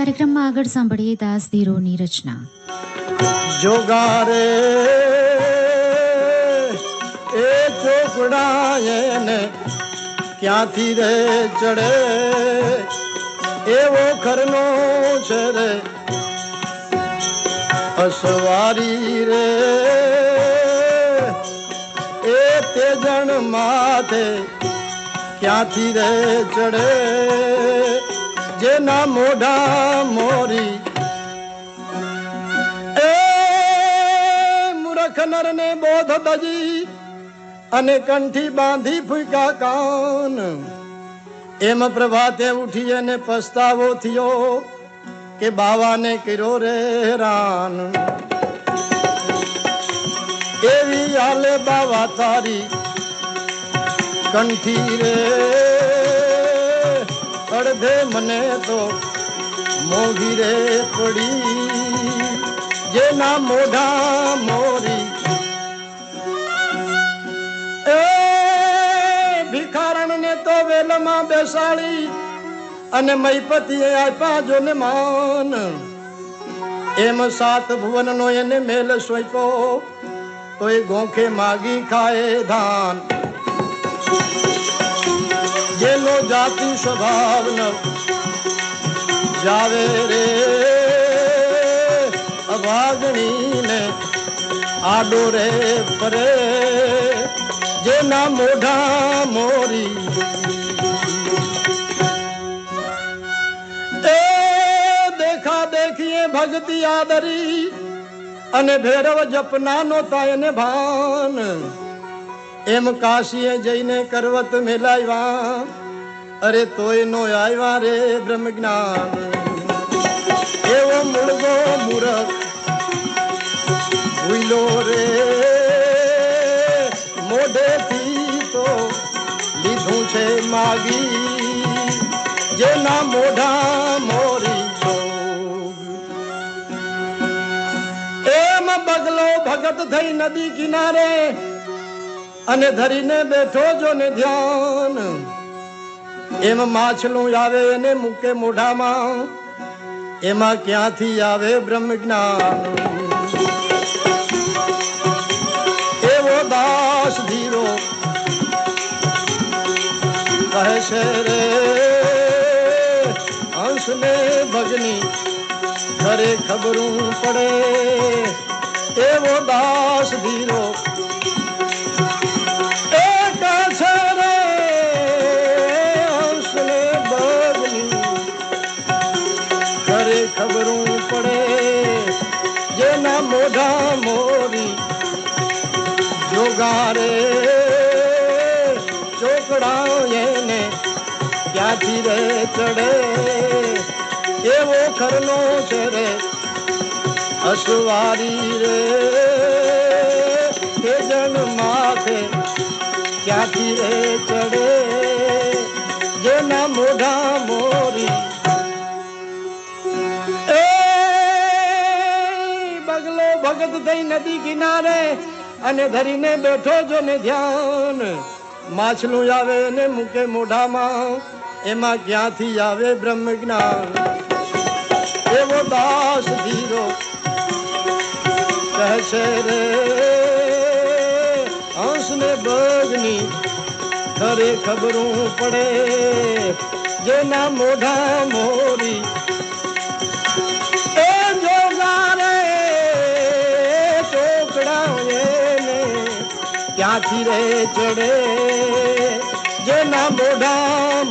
કાર્યક્રમમાં આગળ સાંભળીએ દાસ ધીરોની રચના. જોગારે એ ચોકડાયને ક્યાંથી રે ચડે એવો ખરનો છે રે અસવારી રે એ તેજણ માથે ક્યાંથી રે ચડે જેના મોઢા મોરી એ મૂર્ખ નરને બોધ દજી અને કંઠી બાંધી ફૂંકા કાન એમ પ્રભાતે ઉઠી અને પસ્તાવો થયો કે બાવાને કર્યો રે હેરાન એવી હાલે બાવા તારી કંઠી રે અડધે મને તો મોઘી રે પડી જેના મોઢા મોરી એ ભિખારણ ને તો વેલમાં બેસાડી અને મહીપતિએ આપ્યા જોને માન એમ સાત ભુવન નો એને મેલ સોંપ્યો તો એ ગોખે માગી ખાય ધાન જેનો જાતિ સ્વભાવ ન જાવે રે અભાગણી ને આડો રે પરે જેના મોઢા મોરી એ દેખા દેખીએ ભક્તિ આદરી અને ભૈરવ જપના નો થાય ને ભાન એમ કાશીએ જઈને કરવત મેલાવ્યા અરે તોય નો આવ્યા રે બ્રહ્મ જ્ઞાન એવો મુળગો મૂરખ ભૂલો રે મોઢેથી તો લીધું છે માગી જેના મોઢા મોરી એમ બગલો ભગત થઈ નદી કિનારે અને ધરીને બેઠો જો ને ધ્યાન એમ માછલું આવે ને મૂકે મોઢામાં એમાં ક્યાંથી આવે બ્રહ્મ જ્ઞાન એવો દાસ ધીરો કહે છે રે હંસ ને ભગની ઘરે ખબરું પડે એવો દાસ ધીરો ખબરું પડે જેના મોઢા મોરી જોગારે ચોકડા એને ક્યાંથી રે ચડે એવો ખરનો છે રે અસવારી રે તેજન માથે ક્યાંથી રે ચડે જેના મોઢા મોરી ભગત થઈ નદી કિનારે અને ધરીને બેઠો જો ને ધ્યાન માછલું આવે ને મૂકે મોઢામાં એમાં ક્યાંથી આવે બ્રહ્મ જ્ઞાન એવો દાસ ધીરો કહે છે રે હંસ ને બગની ઘરે ખબરું પડે જેના મોઢા મોરી ક્યાંથી રે ચડે જેના મોઢા